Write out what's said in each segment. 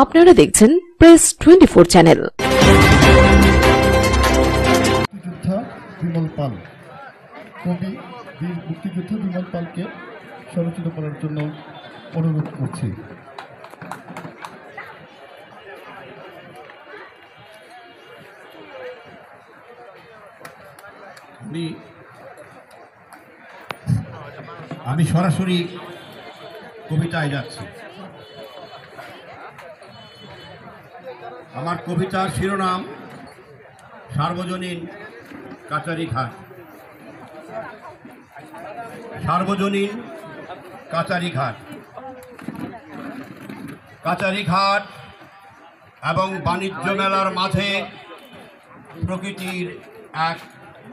আপনারা দেখছেন press 24 channel. মুক্তিযোদ্ধা বিমল পাল, কবি বীর মুক্তিযোদ্ধা বিমল পালকে স্মরণচিত করার জন্য অনুরোধ করছি। আমি সরাসরি কবিতায় যাচ্ছি। আমার কবিতার শিরোনাম সার্বজনীন কাচারিঘাট। সার্বজনীন কাচারিঘাট, কাচারিঘাট এবং বাণিজ্য মেলার মাঝে প্রকৃতির এক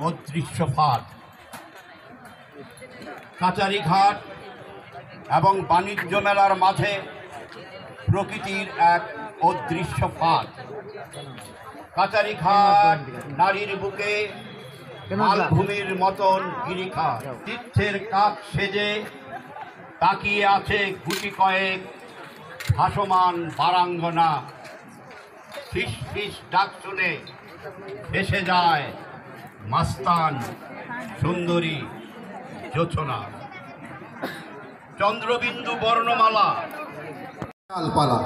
অদৃশ্য ফাঁদ। কাচারিঘাট এবং বাণিজ্য মেলার মাঝে প্রকৃতির এক অদৃশ্য ফাঁদ। কাচারিঘাট নারীর বুকে মালভূমির মতন গিরিখা, তীর্থের কাক সেজে তাকিয়ে আছে গুটি কয়েক ভাসমান বারাঙ্গনা। ফিস ফিস ডাক শুনে ভেসে যায় মাস্তান সুন্দরী জোছনা। চন্দ্রবিন্দু বর্ণমালা পালা।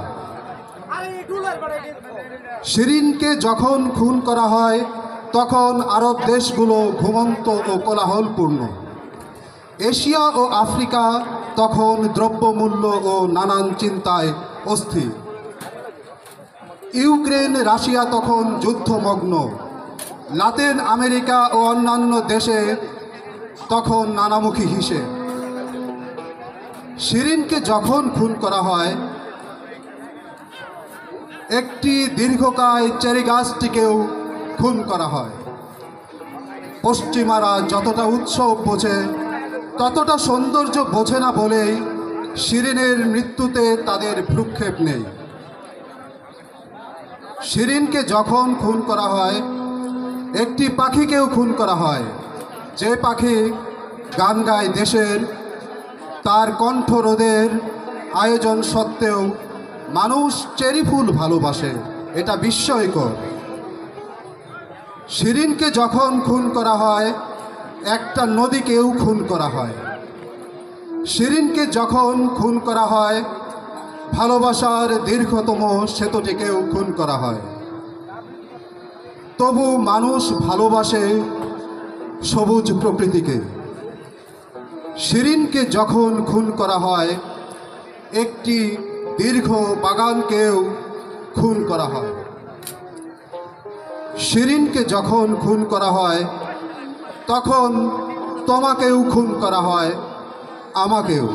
শিরিনকে যখন খুন করা হয় তখন আরব দেশগুলো ঘুমন্ত ও কোলাহলপূর্ণ। এশিয়া ও আফ্রিকা তখন দ্রব্যমূল্য ও নানান চিন্তায় অস্থির। ইউক্রেন রাশিয়া তখন যুদ্ধমগ্ন। লাতিন আমেরিকা ও অন্যান্য দেশে তখন নানামুখী হিসেব। শিরিনকে যখন খুন করা হয়, একটি দীর্ঘকায় চেরি গাছটিকেও খুন করা হয়। পশ্চিমারা যতটা উৎসব বোঝে ততটা সৌন্দর্য বোঝে না বলেই শিরিনের মৃত্যুতে তাদের ভ্রুক্ষেপ নেই। শিরিনকে যখন খুন করা হয়, একটি পাখিকেও খুন করা হয়, যে পাখি গান গায় দেশের। তার কণ্ঠরোধের আয়োজন সত্ত্বেও মানুষ চেরি ফুল ভালোবাসে, এটা বিস্ময়কর। শিরিনকে যখন খুন করা হয়, একটা নদীকেও খুন করা হয়। শিরিনকে যখন খুন করা হয়, ভালোবাসার দীর্ঘতম সেতুটিকেও খুন করা হয়। তবু মানুষ ভালোবাসে সবুজ প্রকৃতিকে। শিরিনকে যখন খুন করা হয়, একটি দীর্ঘ বাগানকেও খুন করা হয়। শিরিনকে যখন খুন করা হয়, তখন তোমাকেও খুন করা হয়, আমাকেও।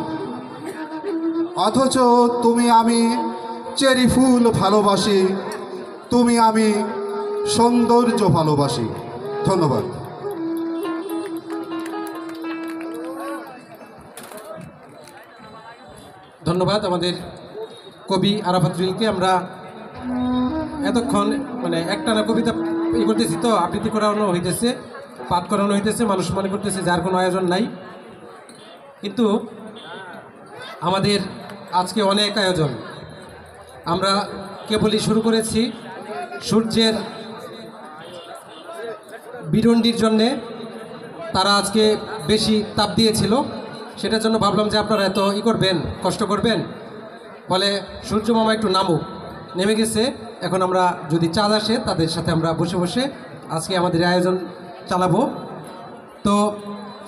অথচ তুমি আমি চেরি ফুল ভালোবাসি, তুমি আমি সৌন্দর্য ভালোবাসি। ধন্যবাদ। ধন্যবাদ আমাদের কবি আরাফাত রিলকে। আমরা এতক্ষণ একটানা কবিতা করতেছি, তো আবৃত্তি করানো হইতেছে, পাঠ করানো হইতেছে। মানুষ মনে করতেছে যার কোনো আয়োজন নাই, কিন্তু আমাদের আজকে অনেক আয়োজন। আমরা কেবলই শুরু করেছি। সূর্যের বিরণ্ডির জন্যে তারা আজকে বেশি তাপ দিয়েছিল, সেটার জন্য ভাবলাম যে আপনারা এত করবেন, কষ্ট করবেন, বলে সূর্য মামা একটু নামুক। নেমে গেছে। এখন আমরা যদি চাঁদ আসে তাদের সাথে আমরা বসে বসে আজকে আমাদের আয়োজন চালাবো। তো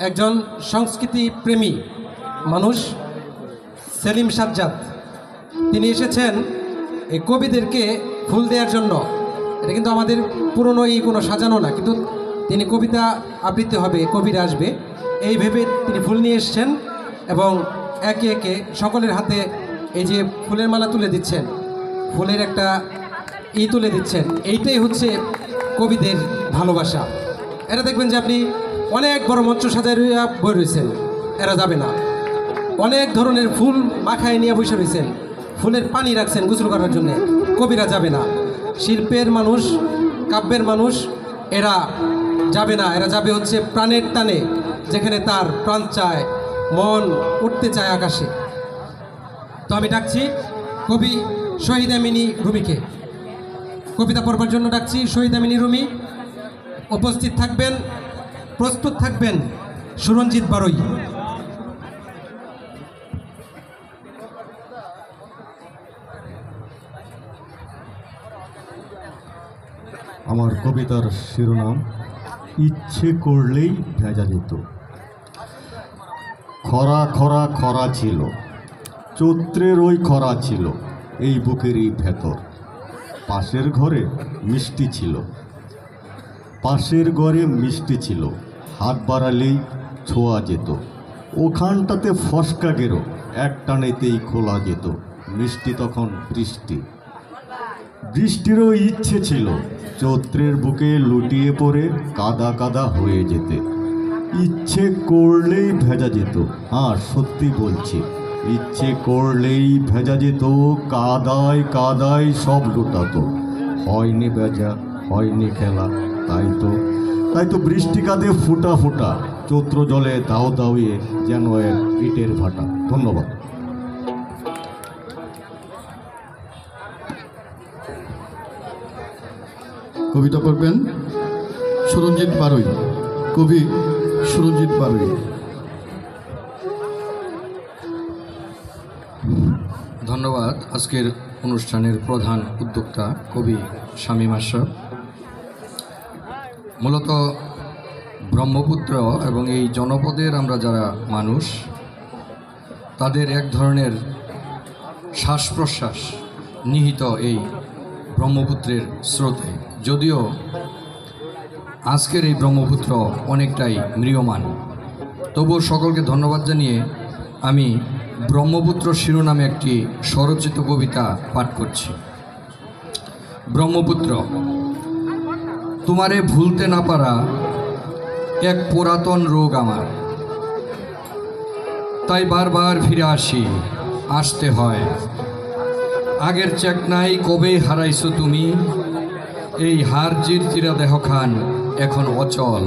একজন সংস্কৃতি প্রেমী মানুষ সেলিম সাজ্জাদ, তিনি এসেছেন এই কবিদেরকে ফুল দেওয়ার জন্য। এটা কিন্তু আমাদের পুরনো কোনো সাজানো না, কিন্তু তিনি কবিতা আবৃত্তি হবে, কবিরা আসবে, এই ভেবে তিনি ফুল নিয়ে এসছেন এবং একে একে সকলের হাতে এই যে ফুলের মালা তুলে দিচ্ছেন, ফুলের একটা তুলে দিচ্ছেন। এইটাই হচ্ছে কবিদের ভালোবাসা। এরা দেখবেন যে আপনি অনেক বড় মঞ্চ সাজায় বই রয়েছেন, এরা যাবে না। অনেক ধরনের ফুল মাখায় নিয়ে বসে রয়েছেন, ফুলের পানি রাখছেন গোসল করার জন্যে, কবিরা যাবে না। শিল্পের মানুষ, কাব্যের মানুষ, এরা যাবে না। এরা যাবে হচ্ছে প্রাণের টানে, যেখানে তার প্রাণ চায়, মন উঠতে চায় আকাশে। তো আমি ডাকছি কবি শহীদা মিনি রুমিকে। কবিতা পড়বার জন্য ডাকছি শহীদা মিনি রুমি। উপস্থিত থাকবেন, প্রস্তুত থাকবেন সুরঞ্জিত বারই। আমার কবিতার শিরোনাম ইচ্ছে করলেই ভেজা যেত। খরা খরা খরা ছিল, চৈত্রের ওই খরা ছিল এই বুকেরই ভেতর। পাশের ঘরে মিষ্টি ছিল, পাশের ঘরে মিষ্টি ছিল, হাত বাড়ালেই ছোঁয়া যেত। ওখানটাতে ফসকা গেরো এক টানেতেই খোলা যেত। মিষ্টি তখন বৃষ্টি, বৃষ্টিরও ইচ্ছে ছিল চৈত্রের বুকে লুটিয়ে পড়ে কাদা কাদা হয়ে যেতে। ইচ্ছে করলেই ভেজা যেত, হ্যাঁ সত্যি বলছি, ইচ্ছে করলেই ভেজা যেত। কাদায় কাদায় সব লুটাতো, হয়নি ভেজা হয়নি খেলা। তাই তো বৃষ্টি কাঁদে ফুটা ফুটা, চৈত্র জলে দাও দাউয়ে যেন এক ইটের ভাটা। ধন্যবাদ। কবিতা পড়বেন সুরঞ্জিত বারই, কবি সুরঞ্জিত বারই। ধন্যবাদ। আজকের অনুষ্ঠানের প্রধান উদ্যোক্তা কবি শামীম আশরাফ। মূলত ব্রহ্মপুত্র এবং এই জনপদের আমরা যারা মানুষ, তাদের এক ধরনের শ্বাস প্রশ্বাস নিহিত এই ব্রহ্মপুত্রের স্রোতে। যদিও আজকের এই ব্রহ্মপুত্র অনেকটাই ম্রিয়মান, তবুও সকলকে ধন্যবাদ জানিয়ে আমি ব্রহ্মপুত্র শিরোনামে একটি স্বরচিত কবিতা পাঠ করছি। ব্রহ্মপুত্র। তোমারে ভুলতে না পারা এক পুরাতন রোগ আমার, তাই বারবার ফিরে আসতে হয়। আগের চেকনাই কবে হারাইছো তুমি, এই হার চিরচিরা দেহখান এখন অচল।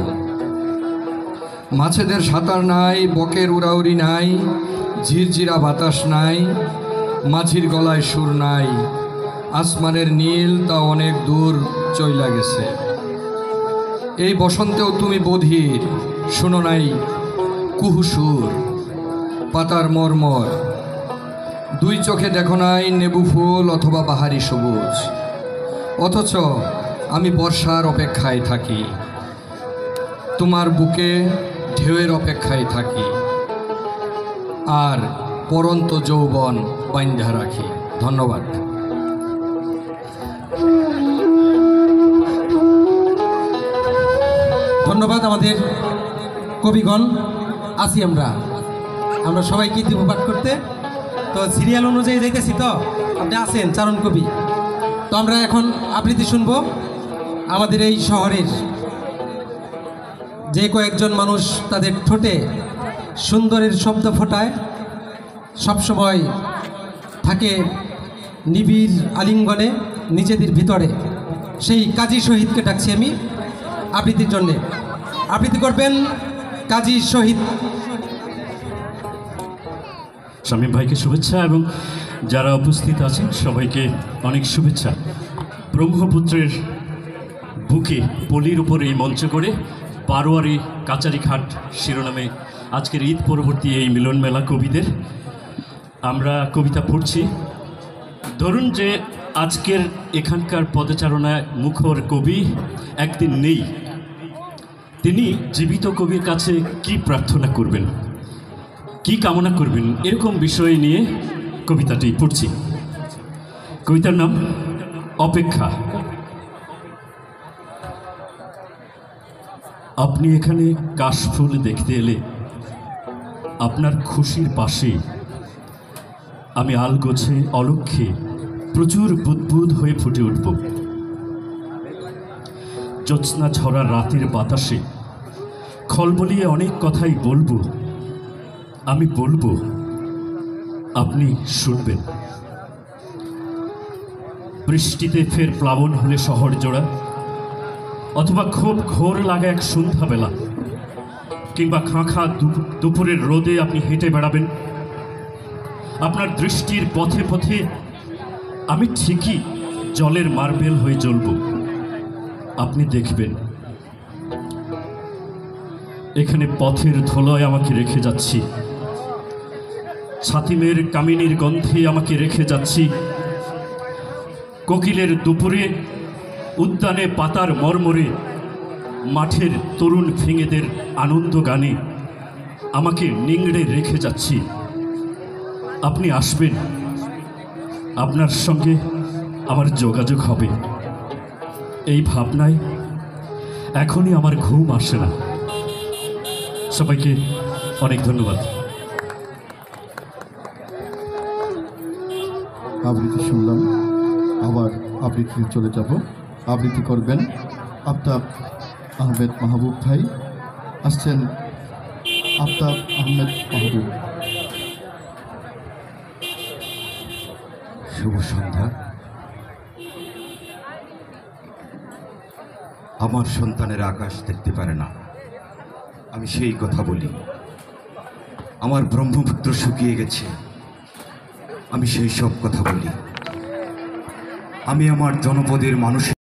মাছেদের সাঁতার নাই, বকের উড়াউড়ি নাই, ঝিরঝিরা বাতাস নাই, মাঝির গলায় সুর নাই। আসমানের নীল তা অনেক দূর চইলা গেছে। এই বসন্তেও তুমি বধির, শুনো নাই কুহুসুর পাতার মর্মর। দুই চোখে দেখো নাই নেবু ফুল অথবা বাহারি সবুজ, অথচ আমি বর্ষার অপেক্ষায় থাকি, তোমার বুকে ঢেউয়ের অপেক্ষায় থাকি, আর পরন্ত যৌবন বান্ধা রাখি। ধন্যবাদ। ধন্যবাদ আমাদের কবিগণ। আসি আমরা সবাইকে দিব পাঠ করতে। তো সিরিয়াল অনুযায়ী যাইতেছি, তো আপনি আছেন চারণ কবি। তো আমরা এখন আবৃত্তি শুনব। আমাদের এই শহরের যে কয়েকজন মানুষ তাদের ঠোঁটে সুন্দরের শব্দ ফোটায়, সবসময় থাকে নিবিড় আলিঙ্গনে নিজেদের ভিতরে, সেই কাজী শহীদকে ডাকছি আমি আবৃত্তির জন্যে। আবৃত্তি করবেন কাজী শহীদ। শামীম ভাইকে শুভেচ্ছা এবং যারা উপস্থিত আছেন সবাইকে অনেক শুভেচ্ছা। ব্রহ্মপুত্রের বুকে পলির উপর এই মঞ্চ করে বারোয়ারি কাচারিঘাট শিরোনামে আজকের ঈদ পরবর্তী এই মিলন মেলা কবিদের আমরা কবিতা পড়ছি। ধরুন যে আজকের এখানকার পদচারণায় মুখর কবি একদিন নেই, তিনি জীবিত কবির কাছে কি প্রার্থনা করবেন, কি কামনা করবেন, এরকম বিষয় নিয়ে কবিতাটি পড়ছি। কবিতার নাম অপেক্ষা। আপনি এখানে কাশফুল দেখতে এলে আপনার খুশির পাশে আমি আলগোছে অলক্ষ্যে প্রচুর বুদবুদ হয়ে ফুটে উঠব। জ্যোৎস্না ঝরা রাতের বাতাসে খলবলিয়ে অনেক কথাই বলবো, আমি বলবো, আপনি শুনবেন। বৃষ্টিতে ফের প্লাবন হলে শহর জোড়া, অথবা খুব ঘোর লাগা এক সন্ধ্যাবেলা, কিংবা খাঁখা দুপুরের রোদে আপনি হেঁটে বেড়াবেন। আপনার দৃষ্টির পথে পথে আমি ঠিকই জলের মার্বেল হয়ে জ্বলব, আপনি দেখবেন। এখানে পথের ধুলোয় আমাকে রেখে যাচ্ছি, ছাতিমের কামিনীর গন্ধে আমাকে রেখে যাচ্ছি, কোকিলের দুপুরে উদ্যানে পাতার মর্মরে, মাঠের তরুণ ফিঙেদের আনন্দ গানে আমাকে নিংড়ে রেখে যাচ্ছি। আপনি আসবেন, আপনার সঙ্গে আমার যোগাযোগ হবে, এই ভাবনায় এখনই আমার ঘুম আসে না। সবাইকে অনেক ধন্যবাদ। আবৃত্তি শুনলাম, আবার আবৃত্তি চলে যাব। আবৃত্তি করবেন আফতাব আহমেদ মাহবুব ভাই। আসছেন আফতাব আহমেদ মাহবুব। শুভ সন্ধ্যা। আমার সন্তানের আকাশ দেখতে পারে না, আমি সেই কথা বলি। আমার ব্রহ্মপুত্র শুকিয়ে গেছে, আমি সেই সব কথা বলি। আমি আমার জনপদের মানুষ